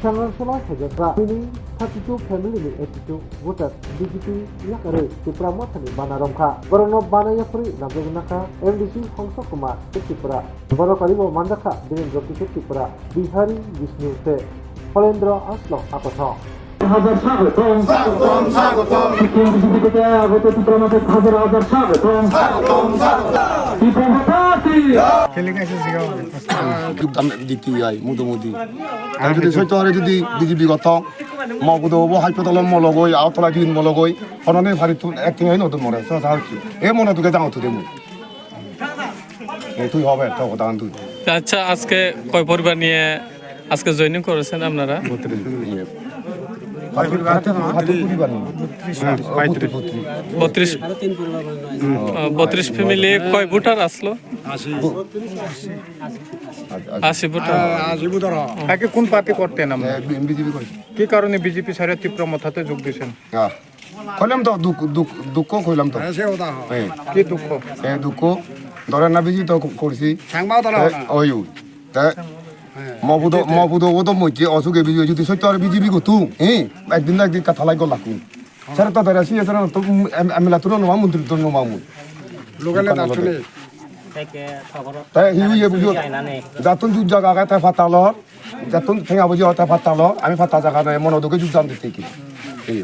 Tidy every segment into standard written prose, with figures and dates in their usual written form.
Sangarsala Hajatra, meaning 32 family ni 82 voters, BJP yakare, Tripura Matani Banaromka, Borono Banayapuri, Naganaka, MDC Hongso Kumar, Tripura, Borokaribo Mandaka, Dinendroki Tripura, Bihari Vishnu Te, Holendra Aslo Apatho. হাজার স্বাগতম স্বাগতম স্বাগতম বিজেপিতে আগত ত্রিপুরাতে হাজার হাজার স্বাগতম স্বাগতম স্বাগতম ত্রিপুরাতে খেলিকাছে জিগাও দাম দিতি আই মুদমুদি আর যদি সইতো আরে যদি বিজেপি গত মবুদ হবো হাইপতল মলগই আওতলা দিন মলগই হননে ভারি তু একটিং আই নতুন মরে সা সাহকি এ মনে তুকে যাও তুই দেমু এ তুই হবে তো দান তুই আচ্ছা আজকে কয় পরিবার নিয়ে আজকে জয়েনিং করেছেন আপনারা 32 ফ্যামিলি কয় ভোটার আসলো 80 ভোটার আগে কোন পার্টি করতেন আমরা বিজেপি কই কি কারণে বিজেপি সারা তীব্র মথাতে যোগ দিয়েছেন কইলাম তো দুঃখ কইলাম তো কি দুঃখ এ দুঃখ ধরেন না বিজেপি তো করছি ওই তা মবুদ ওদম মইছে অসুগে বিজেপি যদি সত্য আর বিজেপি গতু একদিন না একদিন কথা লাগো লাগুন স্যার তো তারা সি স্যার তো এমএলএ তো নমা মন্ত্রী তো নমা মু লোকালে আসলে তাই হিউয়ে বুঝো যাতন জুজ জায়গা তাই ফাতাল যাতন থেঙা বুঝো তাই ফাতাল আমি ফাতা জায়গা নাই মনদকে জুজ জানতে থেকে এই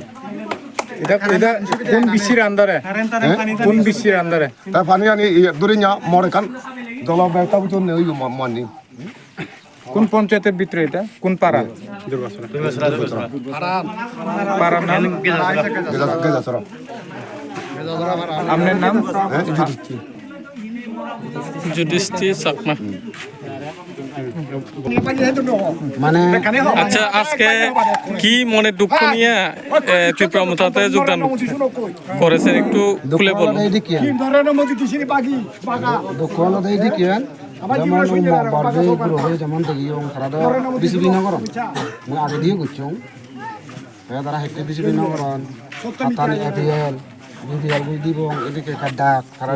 এটা কোন বিসির আন্ডারে কোন বিসির আন্ডারে তাই পানি আনি ধরে না মরে কান জলবায়ুটা বুঝো নেই মানি কোন পঞ্চায়েতের ভিতরে এটা কোন পাড়া পাড়ার নাম আপনার নাম যুধিষ্ঠির চাকমা মানে আচ্ছা আজকে কি মনে দুঃখ নিয়ে ত্রিপুরা মুথাতে যোগদান করেছেন একটু খুলে বলুন দুঃখ হলো দেখি যেমন বার্থডে পুরো হয়ে যেমন দেখি তারা তো বিসিবি নগরন মই আগে দিয়ে করছুম তারা হেঁটে বিসিবি নগরন তার এপিএল বিপিএল বুঝ দিব এদিকে ডাক তারা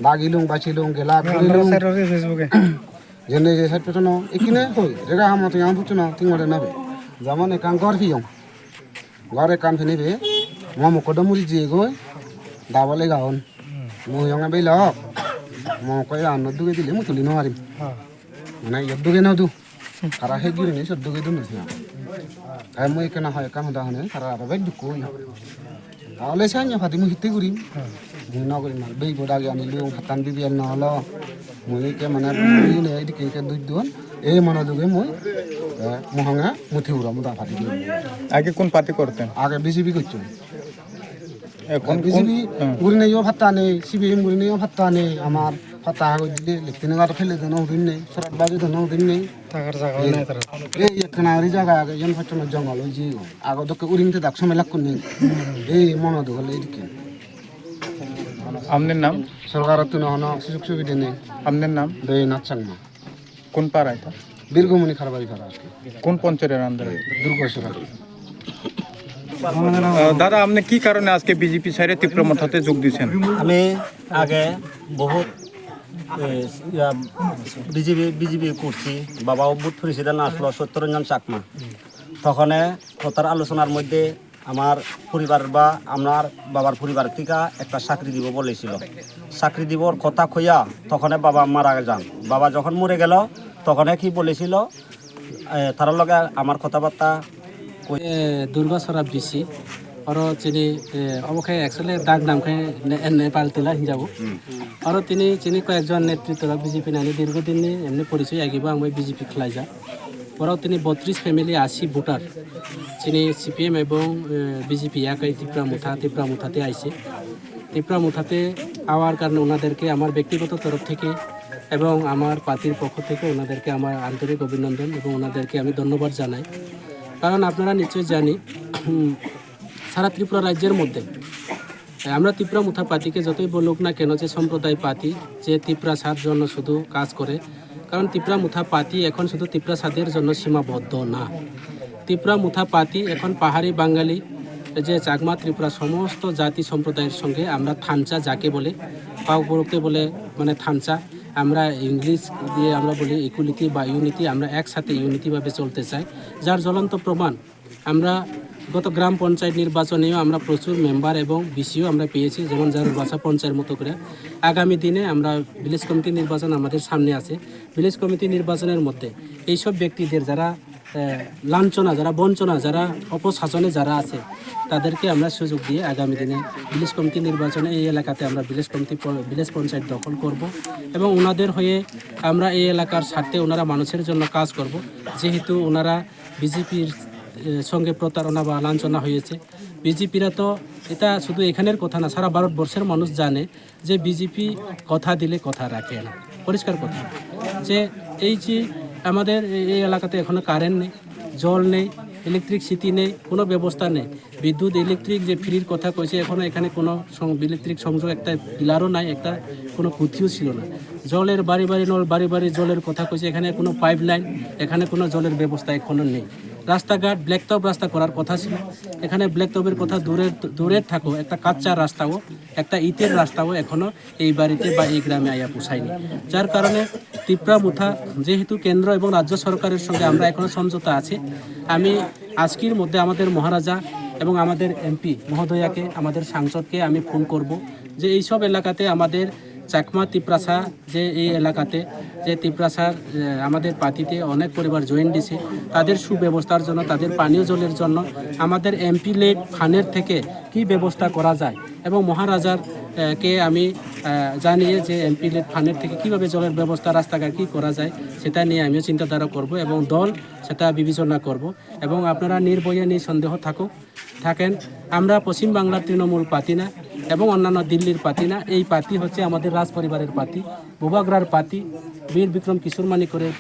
দাগিলুম বাঁচিলুম গেলা করিলুম ফেসবুকে যেনে যে সাইড পেছনো এখানে কই রেগা হামতে আম ফুটনো তিংরে নাবে যেমন একান ঘর ফিয়ং ঘরে কান ফেনিবে মমো কদমুরি যে গই দাবলে গাউন ময়ং বেল মো কই আন দুগে দিলে মু তুলি নমারিম মানে ইদুগে নাও দু তারা হে গিরি নি সদুগে দু নসিয়া আই মই কেনা হয় কাম দাহনে তারা আবে দুকো তাহলে সাইnya ফাতি মু হিতে গুরিম মু না করি মাল বেই বডা গিয়া নিলু ফাতান বিবিএল না হলো মই কে মানে নে এদিকে কে দুই দুন এই মনে দুগে মই মহঙ্গা মুথি উড়া মুদা ফাতি দিম আগে কোন পার্টি করতেন আগে বিজেপি করছো এখন বিজেপি গুরি নেইও ফাত্তা নেই সিপিএম গুরি নেইও ফাত্তা নেই আমার ফাত্তা হই দিলে লিখতে না ফেলে দেন দিন নেই সরাত বাজে দেন দিন নেই থাকার জায়গা নাই তারা এই একখানা রি জায়গা আগে জন ফাটনো জঙ্গল ওই জি আগে দকে উরিংতে দাক সময় লাগ নেই এই মনে দুগলে এদিকে আপনার নাম সরকার তো না সুযোগ সুবিধা নেই আপনার নাম দই নাচাংমা কোন পাড়া এটা বীরগমণি খারবাড়ি পাড়া কোন পঞ্চায়েতের আন্ডারে দুর্গেশ্বর দাদা আপনি কি কারণে আজকে বিজেপি সাইডে তীব্র মথাতে যোগ দিয়েছেন আমি আগে বহুত বিজেপি করছি বাবাও বুথ প্রেসিডেন্ট আসলো সত্যরঞ্জন চাকমা তখন কথার আলোচনার মধ্যে আমার পরিবার বা আমার বাবার পরিবার থেকে একটা চাকরি দিব বলেছিল চাকরি দিবর কথা কইয়া তখন বাবা মারা যান বাবা যখন মরে গেল তখন কি বলেছিল তার লগে আমার কথাবার্তা দুর্গা সরাব দিছি আৰু চিনি অবখাই একচুয়ালি দাগ নাম খাই এনে পাল্টিলা হিজাব আৰু চিনি কয়েকজন নেতৃত্ব বিজেপি নানি দীর্ঘদিন এমনি পরিচয় আগিব আমি বিজেপি খেলাই যা ওরাও 32 ফ্যামিলি 80 ভোটার চিনি সিপিএম এবং বিজেপি একই ত্রিপুরা মুথাতে আইছে ত্রিপুরা মুথাতে আওয়ার কারণে ওনাদেরকে আমার ব্যক্তিগত তরফ থেকে এবং আমার পার্টির পক্ষ থেকে ওনাদেরকে আমার আন্তরিক অভিনন্দন এবং ওনাদেরকে আমি ধন্যবাদ জানাই কারণ আপনারা নিশ্চয়ই জানি সারা ত্রিপুরা রাজ্যের মধ্যে আমরা ত্রিপুরা মুথা পার্টিকে যতই বলুক না কেন যে সম্প্রদায় পার্টি যে ত্রিপুরা সার জন্য শুধু কাজ করে কারণ ত্রিপুরা মুথা পার্টি এখন শুধু ত্রিপুরা সাদের জন্য সীমাবদ্ধ না ত্রিপুরা মুথা পার্টি এখন পাহাড়ি বাঙালি যে চাকমা ত্রিপুরা সমস্ত জাতি সম্প্রদায়ের সঙ্গে আমরা থানচা যাকে বলে পাউপুরকে বলে মানে থানচা আমরা ইংলিশ দিয়ে আমরা বলি ইকুয়ালিটি বা ইউনিটি, আমরা একসাথে ইউনিটিভাবে চলতে চাই। যার জ্বলন্ত প্রমাণ আমরা গত গ্রাম পঞ্চায়েত নির্বাচনেও আমরা প্রচুর মেম্বার এবং বিসিও আমরা পেয়েছি, যেমন জারুরবাসা পঞ্চায়েত মতো করে। আগামী দিনে আমরা ভিলেজ কমিটি নির্বাচন আমাদের সামনে আছে। ভিলেজ কমিটি নির্বাচনের মধ্যে এইসব ব্যক্তিদের যারা লাঞ্ছনা, যারা বঞ্চনা, যারা অপশাসনে যারা আছে, তাদেরকে আমরা সুযোগ দিয়ে আগামী দিনে ভিলেজ কমিটি নির্বাচনে এই এলাকাতে আমরা ভিলেজ পঞ্চায়েত দখল করব এবং ওনাদের হয়ে আমরা এই এলাকার স্বার্থে ওনারা মানুষের জন্য কাজ করব। যেহেতু ওনারা বিজেপির সঙ্গে প্রতারণা বা লাঞ্ছনা হয়েছে। বিজেপিরা তো এটা শুধু এখানের কথা না, সারা ভারতবর্ষের মানুষ জানে যে বিজেপি কথা দিলে কথা রাখে না। পরিষ্কার কথা যে এই যে আমাদের এই এলাকাতে এখনো কারেন্ট নেই, জল নেই, ইলেকট্রিসিটি নেই, কোনো ব্যবস্থা নেই। বিদ্যুৎ ইলেকট্রিক যে ফ্রির কথা কইছে, এখনও এখানে কোনো ইলেকট্রিক সংযোগ একটা পিলারও নাই, একটা কোনো কুথিও ছিল না। জলের বাড়ি বাড়ি নল, বাড়ি বাড়ি জলের কথা কইছে, এখানে কোনো পাইপ লাইন, এখানে কোনো জলের ব্যবস্থা এখনও নেই। রাস্তাঘাট ব্ল্যাকটপ রাস্তা করার কথা ছিল, এখানে ব্ল্যাকটপের কথা দূরের থাকো, একটা কাঁচা রাস্তাও, একটা ইটের রাস্তাও এখনও এই বাড়িতে বা এই গ্রামে আয়া পোষায়নি। যার কারণে ত্রিপুরা যেহেতু কেন্দ্র এবং রাজ্য সরকারের সঙ্গে আমরা এখনও সমঝোতা আছে, আমি আজকের মধ্যে আমাদের মহারাজা এবং আমাদের এমপি মহোদয়াকে, আমাদের সাংসদকে আমি ফোন করব যে এইসব এলাকাতে আমাদের চাকমা তিপ্রাসা, যে এই এলাকাতে যে তিপ্রাসার আমাদের পার্টিতে অনেক পরিবার জয়েন দিছে, তাদের সুব্যবস্থার জন্য, তাদের পানীয় জলের জন্য আমাদের এমপি লেড ফান্ডের থেকে কি ব্যবস্থা করা যায় এবং মহারাজার কে আমি জানিয়ে যে এমপি লেড ফান্ডের থেকে কীভাবে জলের ব্যবস্থা, রাস্তাঘাট কী করা যায় সেটা নিয়ে আমিও চিন্তাধারা করব এবং দল সেটা বিবেচনা করব। এবং আপনারা নির্ভয়ে নিঃসন্দেহ থাকেন, আমরা পশ্চিমবাংলার তৃণমূল পার্টি না এবং অন্যান্য দিল্লির পার্টি না, এই পার্টি হচ্ছে আমাদের রাজ পরিবারের পার্টি, বুবাগ্রার পার্টি, বীর বিক্রম কিশোর মানিকরের